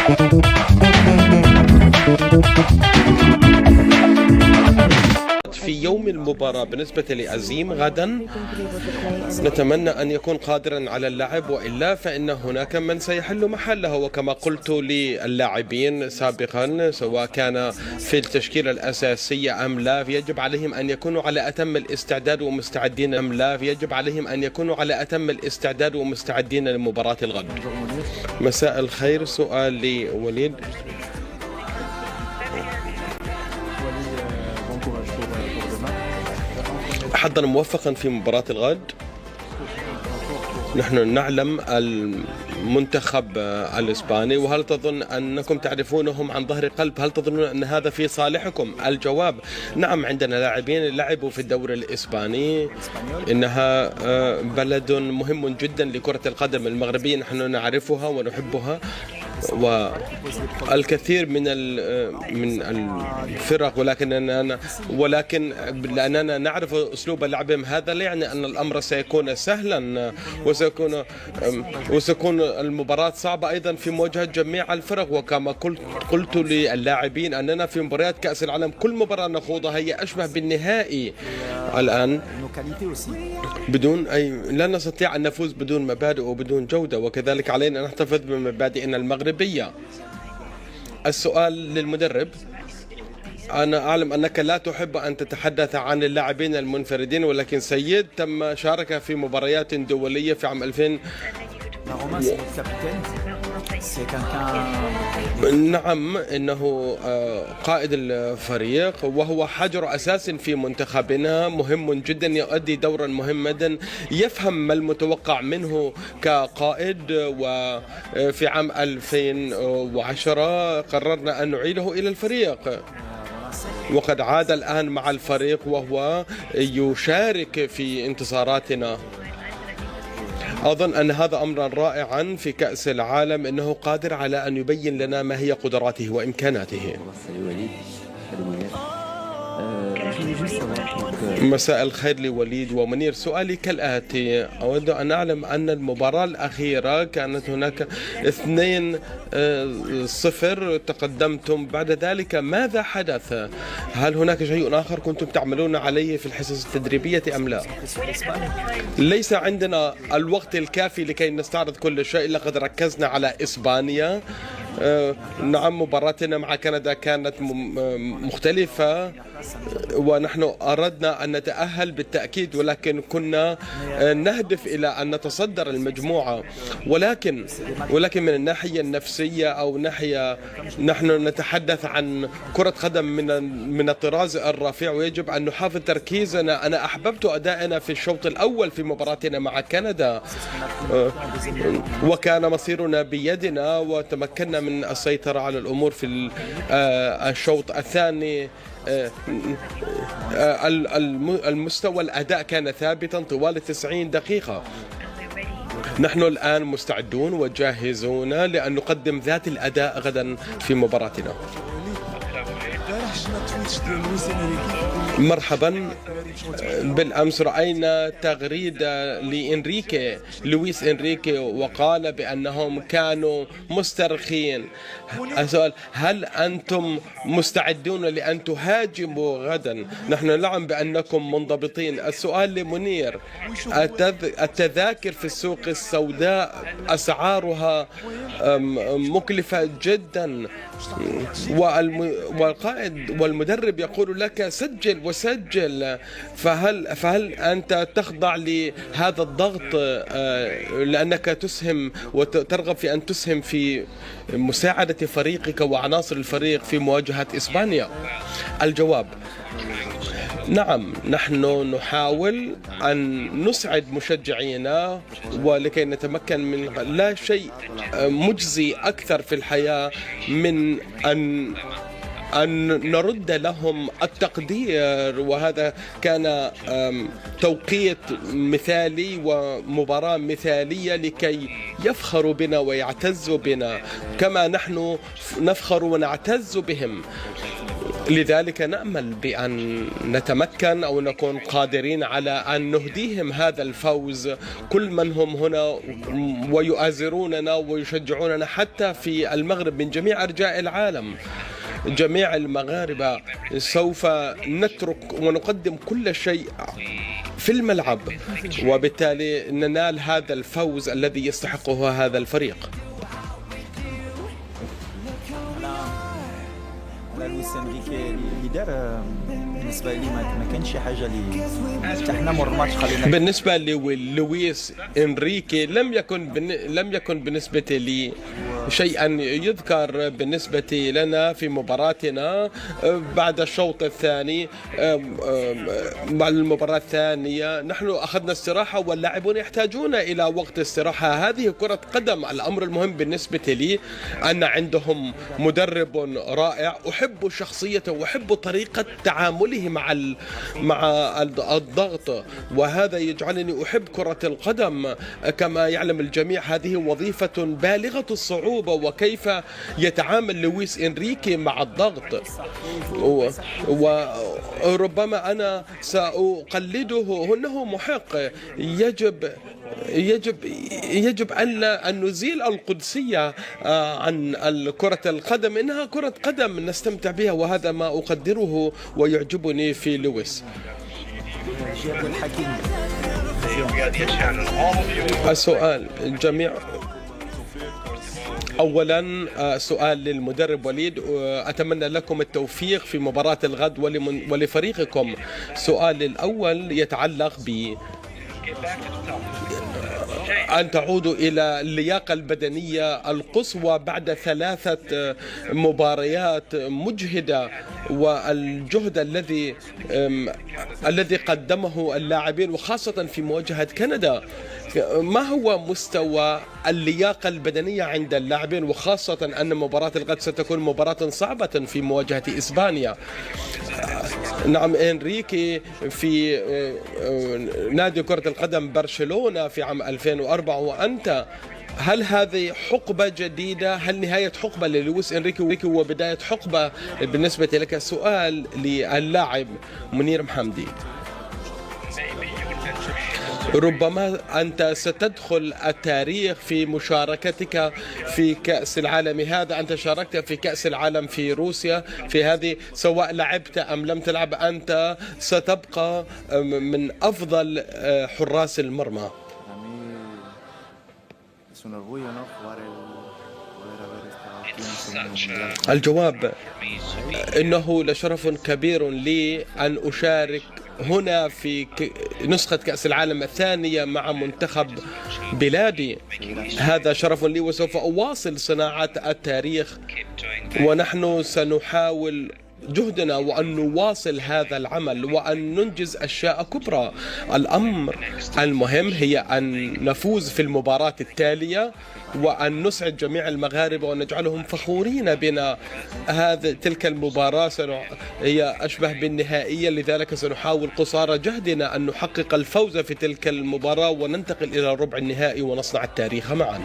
في يوم المباراة بالنسبة لأزيم غدا نتمنى أن يكون قادرا على اللعب، وإلا فإن هناك من سيحل محله. وكما قلت للاعبين سابقا سواء كان في التشكيلة الأساسية أم لا، يجب عليهم أن يكونوا على أتم الاستعداد ومستعدين أم لا، يجب عليهم أن يكونوا على أتم الاستعداد ومستعدين لمباراة الغد. مساء الخير، سؤال لوليد. حظا موفقا في مباراة الغد. نحن نعلم المنتخب الإسباني، وهل تظن أنكم تعرفونهم عن ظهر قلب؟ هل تظنون أن هذا في صالحكم؟ الجواب نعم، عندنا لاعبين لعبوا في الدوري الإسباني. إنها بلد مهم جدا لكرة القدم المغربية، نحن نعرفها ونحبها، والكثير من الفرق، ولكن لأننا نعرف أسلوب لعبهم، هذا لا يعني أن الأمر سيكون سهلا، وسيكون المباراة صعبة أيضا في مواجهة جميع الفرق. وكما قلت للاعبين أننا في مباريات كأس العالم كل مباراة نخوضها هي أشبه بالنهائي. الآن لا نستطيع أن نفوز بدون مبادئ وبدون جودة، وكذلك علينا أن نحتفظ بمبادئنا المغربية. السؤال للمدرب. أنا أعلم أنك لا تحب أن تتحدث عن اللاعبين المنفردين، ولكن سيد تم شارك في مباريات دولية في عام 2000. نعم، إنه قائد الفريق، وهو حجر أساس في منتخبنا، مهم جدا، يؤدي دورا مهما، يفهم ما المتوقع منه كقائد. وفي عام 2010 قررنا أن نعيده إلى الفريق، وقد عاد الآن مع الفريق وهو يشارك في انتصاراتنا. أظن أن هذا أمرا رائعا في كأس العالم، إنه قادر على أن يبين لنا ما هي قدراته وإمكاناته. مساء الخير لوليد ومنير. سؤالي كالآتي: أود أن أعلم أن المباراة الأخيرة كانت هناك 2-0 تقدمتم، بعد ذلك ماذا حدث؟ هل هناك شيء آخر كنتم تعملون عليه في الحصص التدريبية أم لا؟ ليس عندنا الوقت الكافي لكي نستعرض كل شيء، لقد ركزنا على إسبانيا. نعم، مباراتنا مع كندا كانت مختلفة، ونحن أردنا أن نتأهل بالتأكيد، ولكن كنا نهدف إلى أن نتصدر المجموعة. ولكن من الناحية النفسية أو ناحية، نحن نتحدث عن كرة قدم من الطراز الرفيع، ويجب أن نحافظ تركيزنا. أنا أحببت أدائنا في الشوط الأول في مباراتنا مع كندا، وكان مصيرنا بيدنا، وتمكنا من السيطرة على الأمور في الشوط الثاني. المستوى الأداء كان ثابتا طوال 90 دقيقة. نحن الآن مستعدون وجاهزون لأن نقدم ذات الأداء غدا في مباراتنا. مرحبا. بالأمس رأينا تغريدة لويس إنريكي، وقال بأنهم كانوا مسترخين. السؤال: هل أنتم مستعدون لأن تهاجموا غدا؟ نحن نعلم بأنكم منضبطين. السؤال لمنير: التذاكر في السوق السوداء أسعارها مكلفة جدا، والقائد والمدرب يقول لك سجل وسجل، فهل أنت تخضع لهذا الضغط لأنك تسهم وترغب في أن تسهم في مساعدة فريقك وعناصر الفريق في مواجهة إسبانيا؟ الجواب: نعم، نحن نحاول أن نسعد مشجعينا، ولكي نتمكن من لا شيء مجزي أكثر في الحياة من أن نرد لهم التقدير. وهذا كان توقيت مثالي ومباراة مثالية لكي يفخروا بنا ويعتزوا بنا كما نحن نفخر ونعتز بهم. لذلك نأمل بأن نتمكن أو نكون قادرين على أن نهديهم هذا الفوز، كل من هم هنا ويؤازروننا ويشجعوننا حتى في المغرب من جميع أرجاء العالم. جميع المغاربة سوف نترك ونقدم كل شيء في الملعب، وبالتالي ننال هذا الفوز الذي يستحقه هذا الفريق. لويس انريكي ليدر بالنسبه لي ما كانش شي حاجه اللي احنا مر الماتش خلينا. بالنسبه لويس انريكي لم يكن بالنسبه لي شيئا يذكر بالنسبة لنا في مباراتنا بعد الشوط الثاني. مع المباراة الثانية نحن أخذنا استراحة واللاعبون يحتاجون إلى وقت استراحة. هذه كرة قدم. الأمر المهم بالنسبة لي أن عندهم مدرب رائع، أحب شخصيته وأحب طريقة تعامله مع الضغط، وهذا يجعلني أحب كرة القدم. كما يعلم الجميع هذه وظيفة بالغة الصعوبة، وكيف يتعامل لويس إنريكي مع الضغط، وربما أنا سأقلده. إنه محق. يجب أن نزيل القدسية عن كرة القدم. إنها كرة قدم نستمتع بها، وهذا ما أقدره ويعجبني في لويس. السؤال الجميع أولا سؤال للمدرب وليد، أتمنى لكم التوفيق في مباراة الغد ولفريقكم. سؤال الأول يتعلق ب أن تعودوا إلى اللياقة البدنية القصوى بعد 3 مباريات مجهدة، والجهد الذي قدمه اللاعبين وخاصة في مواجهة كندا. ما هو مستوى اللياقة البدنية عند اللاعبين، وخاصة أن مباراة الغد ستكون مباراة صعبة في مواجهة إسبانيا؟ نعم، إنريكي في نادي كرة القدم برشلونة في عام 2004، وأنت هل هذه حقبة جديدة؟ هل نهاية حقبة للويس إنريكي وبداية حقبة بالنسبة لك؟ سؤال للاعب منير محمدي. ربما أنت ستدخل التاريخ في مشاركتك في كأس العالم هذا. أنت شاركت في كأس العالم في روسيا، في هذه سواء لعبت أم لم تلعب أنت ستبقى من أفضل حراس المرمى. الجواب: إنه لشرف كبير لي أن أشارك هنا في نسخة كأس العالم الثانية مع منتخب بلادي. هذا شرف لي، وسوف أواصل صناعة التاريخ، ونحن سنحاول جهدنا وأن نواصل هذا العمل وأن ننجز أشياء كبرى. الأمر المهم هي أن نفوز في المباراة التالية وأن نسعد جميع المغاربة ونجعلهم فخورين بنا. تلك المباراة هي أشبه بالنهائية، لذلك سنحاول قصارى جهدنا أن نحقق الفوز في تلك المباراة وننتقل إلى ربع النهائي ونصنع التاريخ معا.